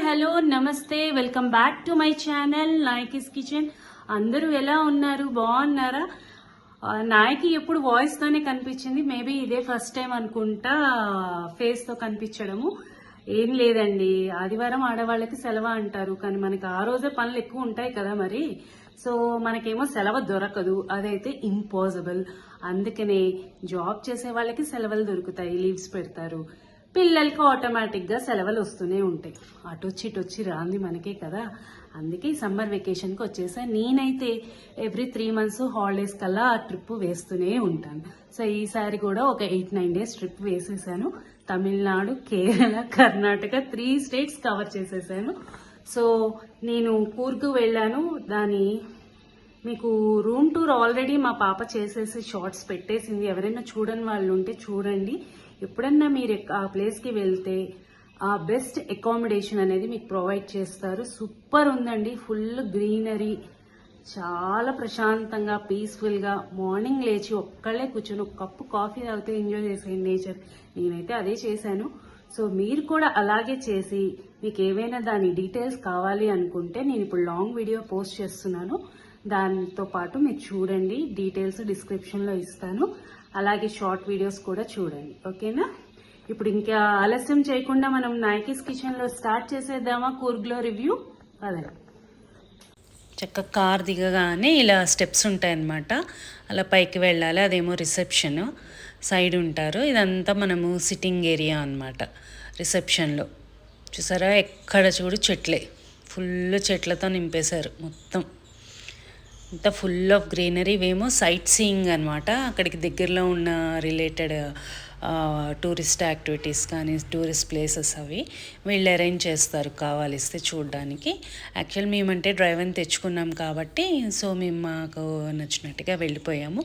Hello నమస్తే, welcome back to my channel Nayaki's kitchen. అందరూ ఎలా ఉన్నారు? బాగున్నారా? నాయకి ఎప్పుడు వాయిస్ తోనే కనిపించింది. మేబీ ఇదే ఫస్ట్ టైం అనుకుంటా ఫేస్ తో కనిపించడము. ఏం లేదండి, ఆదివారం ఆడవాళ్ళకి సెలవు అంటారు, కానీ మనకి ఆ రోజే పనులు ఎక్కువ ఉంటాయి కదా మరి. సో మనకేమో సెలవు దొరకదు, అదైతే ఇంపాసిబుల్. అందుకనే జాబ్ చేసే వాళ్ళకి సెలవులు దొరుకుతాయి, లీవ్స్ పెడతారు. పిల్లలకి ఆటోమేటిక్గా సెలవులు వస్తూనే ఉంటాయి. అటొచ్చి రాంది మనకే కదా. అందుకే సమ్మర్ వెకేషన్కి వచ్చేసా. నేనైతే ఎవ్రీ 3 months హాలిడేస్ కల్లా ఆ ట్రిప్ వేస్తూనే ఉంటాను. సో ఈసారి కూడా ఒక 8-9 days ట్రిప్ వేసేసాను. తమిళనాడు, కేరళ, కర్ణాటక 3 states కవర్ చేసేసాను. సో నేను కూర్గు వెళ్ళాను. మీకు రూమ్ టూర్ ఆల్రెడీ మా పాప చేసేసి షార్ట్స్ పెట్టేసింది. ఎవరైనా చూడని వాళ్ళు ఉంటే చూడండి. ఎప్పుడన్నా మీరు ఆ ప్లేస్కి వెళ్తే ఆ బెస్ట్ అకామిడేషన్ అనేది మీకు ప్రొవైడ్ చేస్తారు. సూపర్ ఉందండి, ఫుల్ గ్రీనరీ, చాలా ప్రశాంతంగా పీస్ఫుల్గా. మార్నింగ్ లేచి ఒక్కళ్ళే కూర్చొని ఒక కప్పు కాఫీ తాగితే ఎంజాయ్ చేసేయండి నేచర్. నేనైతే అదే చేశాను. సో మీరు కూడా అలాగే చేసి మీకు ఏవైనా దాని డీటెయిల్స్ కావాలి అనుకుంటే నేను ఇప్పుడు లాంగ్ వీడియో పోస్ట్ చేస్తున్నాను. దాంతో పాటు మీరు చూడండి, డీటెయిల్స్ డిస్క్రిప్షన్లో ఇస్తాను. అలాగే షార్ట్ వీడియోస్ కూడా చూడండి, ఓకేనా? ఇప్పుడు ఇంకా ఆలస్యం చేయకుండా మనం నాయకీస్ కిచెన్లో స్టార్ట్ చేసేద్దామా కూర్గ్లో రివ్యూ? అదే చక్క కార్ దిగగానే ఇలా స్టెప్స్ ఉంటాయన్నమాట. అలా పైకి వెళ్ళాలి. అదేమో రిసెప్షన్ సైడ్ ఉంటారు. ఇదంతా మనము సిట్టింగ్ ఏరియా అన్నమాట. రిసెప్షన్లో చూసారా, ఎక్కడ చూడు చెట్లే, ఫుల్ చెట్లతో నింపేశారు మొత్తం. అంతా ఫుల్ ఆఫ్ గ్రీనరీ. ఇవేమో సైట్ సీయింగ్ అనమాట. అక్కడికి దగ్గరలో ఉన్న రిలేటెడ్ టూరిస్ట్ యాక్టివిటీస్ కానీ టూరిస్ట్ ప్లేసెస్ అవి వీళ్ళు అరేంజ్ చేస్తారు కావాలిస్తే చూడడానికి. యాక్చువల్ మేమంటే డ్రైవర్ని తెచ్చుకున్నాం కాబట్టి సో మేము మాకు నచ్చినట్టుగా వెళ్ళిపోయాము.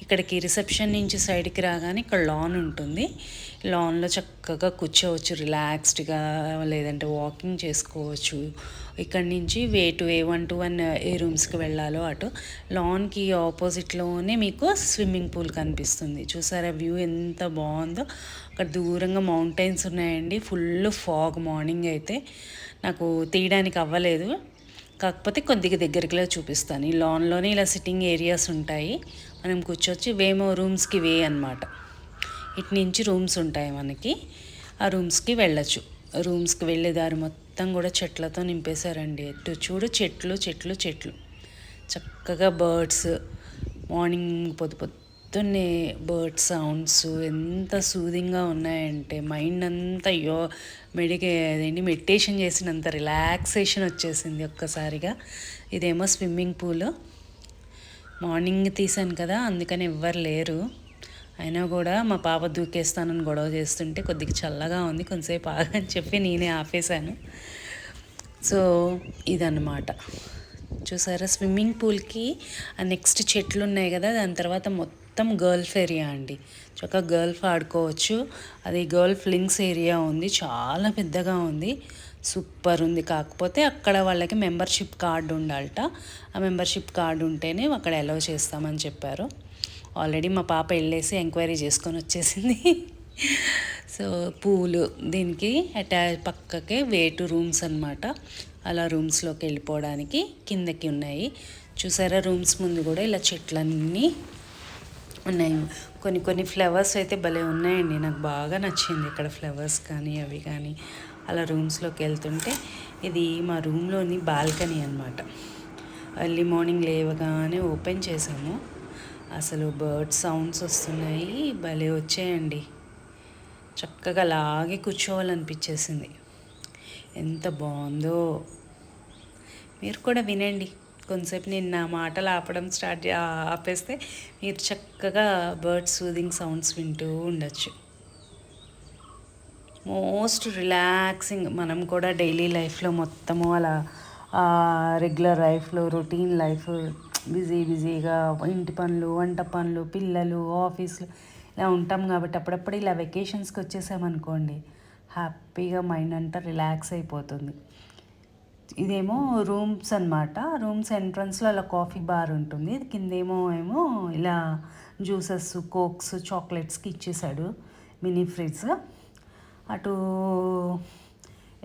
ఇక్కడికి రిసెప్షన్ నుంచి సైడ్కి రాగానే ఇక్కడ లాన్ ఉంటుంది. లాన్లో చక్కగా కూర్చోవచ్చు రిలాక్స్డ్గా, లేదంటే వాకింగ్ చేసుకోవచ్చు. ఇక్కడ నుంచి A1 to 1 ఏ రూమ్స్కి వెళ్ళాలో అటు లాన్కి ఆపోజిట్లోనే మీకు స్విమ్మింగ్ పూల్ కనిపిస్తుంది. చూసారా వ్యూ ఎంత బాగుందో. అక్కడ దూరంగా మౌంటైన్స్ ఉన్నాయండి. ఫుల్ ఫాగ్ మార్నింగ్ అయితే నాకు తీయడానికి అవ్వలేదు, కాకపోతే కొద్దిగా దగ్గరలో చూపిస్తాను. ఈ లాన్లోనే ఇలా సిట్టింగ్ ఏరియాస్ ఉంటాయి, మనం కూర్చోవచ్చు. ఇవేమో రూమ్స్కి అనమాట. ఇటు నుంచి రూమ్స్ ఉంటాయి మనకి, ఆ రూమ్స్కి వెళ్ళచ్చు. రూమ్స్కి వెళ్ళే దారి మొత్తం కూడా చెట్లతో నింపేశారండి. ఎటు చూడు చెట్లు చెట్లు చెట్లు. చక్కగా బర్డ్స్, మార్నింగ్ పొద్దున్నే బర్డ్ సౌండ్స్ ఎంత సూదింగ్గా ఉన్నాయంటే మైండ్ అంతా మెడిటేషన్ చేసినంత రిలాక్సేషన్ వచ్చేసింది ఒక్కసారిగా. ఇదేమో స్విమ్మింగ్ పూల్. మార్నింగ్ తీసాను కదా, అందుకని ఎవ్వరు లేరు. అయినా కూడా మా పాప దూకేస్తానని గొడవ చేస్తుంటే కొద్దిగా చల్లగా ఉంది, కొంతసేపు ఆగని చెప్పి నేనే ఆపేశాను. సో ఇదన్నమాట. చూసారా స్విమ్మింగ్ పూల్కి నెక్స్ట్ చెట్లు ఉన్నాయి కదా, దాని తర్వాత మొత్తం గర్ల్ఫ్ ఏరియా అండి. చక్కగా గర్ల్ఫ్ ఆడుకోవచ్చు. అది గర్ల్ఫ్ లింక్స్ ఏరియా ఉంది, చాలా పెద్దగా ఉంది, సూపర్ ఉంది. కాకపోతే అక్కడ వాళ్ళకి మెంబర్షిప్ కార్డు ఉండాలట. ఆ మెంబర్షిప్ కార్డు ఉంటేనే అక్కడ అలౌ చేస్తామని చెప్పారు. ఆల్రెడీ మా పాప వెళ్ళేసి ఎంక్వైరీ చేసుకొని వచ్చేసింది. సో పూలు దీనికి పక్కకే వేటు రూమ్స్ అనమాట. అలా రూమ్స్లోకి వెళ్ళిపోవడానికి కిందకి ఉన్నాయి. చూసారా రూమ్స్ ముందు కూడా ఇలా చెట్లన్నీ ఉన్నాయి. కొన్ని ఫ్లవర్స్ అయితే భలే ఉన్నాయండి, నాకు బాగా నచ్చింది ఇక్కడ ఫ్లవర్స్ కానీ అవి కానీ. అలా రూమ్స్లోకి వెళ్తుంటే ఇది మా రూమ్లోని బాల్కనీ అనమాట. ఎర్లీ మార్నింగ్ లేవగానే ఓపెన్ చేసాము. అసలు బర్డ్ సౌండ్స్ వస్తున్నాయి, భలే వచ్చాయండి. చక్కగా లాగే కూర్చోవాలనిపించేసింది. ఎంత బాగుందో. మీరు కూడా వినండి. కొంతసేపు నేను నా మాటలు ఆపడం ఆపేస్తే మీరు చక్కగా బర్డ్ సూదింగ్ సౌండ్స్ వింటూ ఉండొచ్చు. Most relaxing. మనం కూడా డైలీ లైఫ్లో మొత్తము అలా రెగ్యులర్ లైఫ్లో రొటీన్ లైఫ్ బిజీగా ఇంటి పనులు, వంట పనులు, పిల్లలు, ఆఫీసులు ఇలా ఉంటాం కాబట్టి అప్పుడప్పుడు ఇలా వెకేషన్స్కి వచ్చేసామనుకోండి, హ్యాపీగా మైండ్ అంతా రిలాక్స్ అయిపోతుంది. ఇదేమో రూమ్స్ అనమాట. రూమ్స్ ఎంట్రన్స్లో అలా కాఫీ బార్ ఉంటుంది. కిందేమో ఇలా జ్యూసెస్, కోక్స్, చాక్లెట్స్కి ఇచ్చేసాడు మినీ ఫ్రిడ్జ్. అటు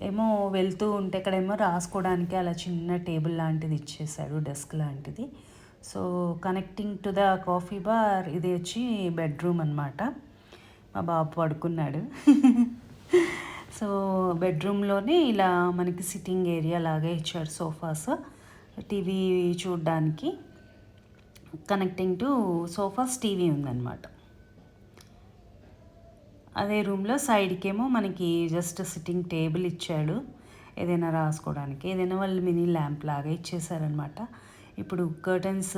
ఏమో వెళ్తూ ఉంటే ఇక్కడేమో రాసుకోవడానికి అలా చిన్న టేబుల్ లాంటిది ఇచ్చేసాడు, డెస్క్ లాంటిది. So connecting to the coffee bar ఇది వచ్చి బెడ్రూమ్ అనమాట. మా బాబు పడుకున్నాడు. సో బెడ్రూమ్లోనే ఇలా మనకి సిట్టింగ్ ఏరియా లాగా ఇచ్చాడు, సోఫాస్, టీవీ చూడడానికి. కనెక్టింగ్ టు సోఫాస్ టీవీ ఉందన్నమాట. అదే రూమ్లో సైడ్కి ఏమో మనకి జస్ట్ సిట్టింగ్ టేబుల్ ఇచ్చాడు, ఏదైనా రాసుకోవడానికి. ఏదైనా వాళ్ళు మినీ ల్యాంప్ లాగా ఇచ్చేసారనమాట. ఇప్పుడు కర్టన్స్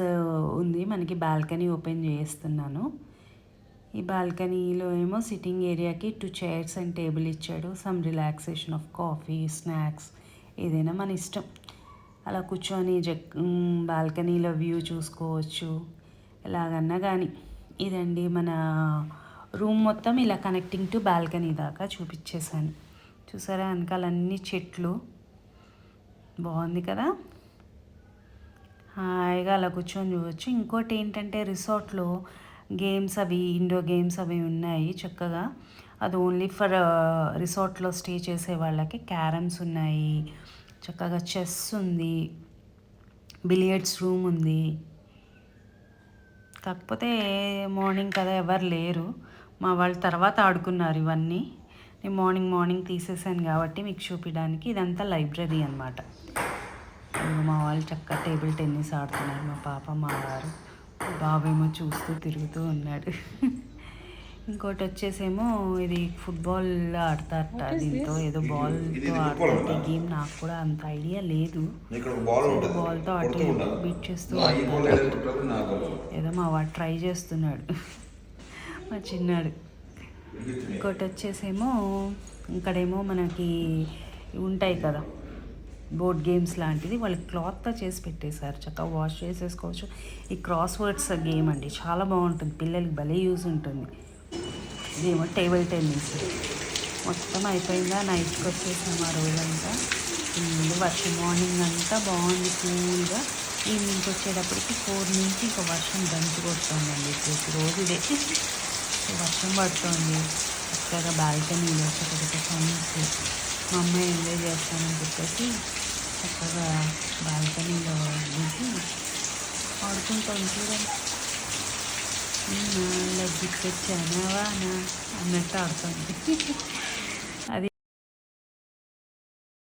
ఉంది మనకి, బాల్కనీ ఓపెన్ చేస్తున్నాను. ఈ బాల్కనీలో ఏమో సిట్టింగ్ ఏరియాకి 2 చైర్స్ అండ్ టేబుల్ ఇచ్చాడు. Some relaxation of coffee, snacks, ఏదైనా మన ఇష్టం. అలా కూర్చొని బాల్కనీలో వ్యూ చూసుకోవచ్చు ఎలాగన్నా కానీ. ఇదండి మన రూమ్ మొత్తం ఇలా కనెక్టింగ్ టు బాల్కనీ దాకా చూపించేశాను. చూసారా వెనకాలన్నీ చెట్లు, బాగుంది కదా. హాయిగా అలా కూర్చొని చూడవచ్చు. ఇంకోటి ఏంటంటే రిసార్ట్లో గేమ్స్ అవి, ఇండోర్ గేమ్స్ అవి ఉన్నాయి చక్కగా. అది ఓన్లీ ఫర్ రిసార్ట్లో స్టే చేసే వాళ్ళకి. క్యారమ్స్ ఉన్నాయి చక్కగా, చెస్ ఉంది, బిలియర్డ్స్ రూమ్ ఉంది. కాకపోతే మార్నింగ్ కదా ఎవరు లేరు, మా వాళ్ళు తర్వాత ఆడుకున్నారు ఇవన్నీ. నేను మార్నింగ్ తీసేసాను కాబట్టి మీకు చూపించడానికి. ఇదంతా లైబ్రరీ అనమాట. మా వాళ్ళు చక్కగా టేబుల్ టెన్నిస్ ఆడుతున్నారు, మా పాప, మా వారు. బాబేమో చూస్తూ తిరుగుతూ ఉన్నాడు. ఇంకోటి వచ్చేసేమో ఇది ఫుట్బాల్ ఆడతారట, దీంతో ఏదో బాల్తో ఆడతారు గేమ్. నాకు కూడా అంత ఐడియా లేదు. బాల్తో అటు బీట్ చేస్తూ ఏదో మా వాడు ట్రై చేస్తున్నాడు, మా చిన్నాడు. ఇంకోటి వచ్చేసేమో ఇక్కడేమో మనకి ఉంటాయి కదా బోర్డ్ గేమ్స్ లాంటిది, వాళ్ళు క్లాత్తో చేసి పెట్టేశారు, చక్కగా వాష్ చేసేసుకోవచ్చు. ఈ క్రాస్ వర్డ్స్ గేమ్ అండి, చాలా బాగుంటుంది, పిల్లలకి భలే యూజ్ ఉంటుంది. ఇదేమో టేబుల్ టెన్నిస్. మొత్తం అయిపోయిందా, నైట్కి వచ్చేసాము ఆ రోజంతా. వర్షం మార్నింగ్ అంతా బాగుంది కూల్గా. ఈవినింగ్కి వచ్చేటప్పటికి 4 నుంచి ఇంకా వర్షం దంచి కొడుతుందండి. ప్రతిరోజు ఇదే వర్షం పడుతుంది. చక్కగా బాల్కనీలో చక్కగా సౌండ్స్, మా అమ్మాయి ఎంజాయ్ చేస్తానని చెప్పేసి చక్కగా బాల్కనీలో దిగి ఆడుకుంటాం. చూడండి, లగ్గికొచ్చానా వానా అన్నట్టు ఆడుతుంది.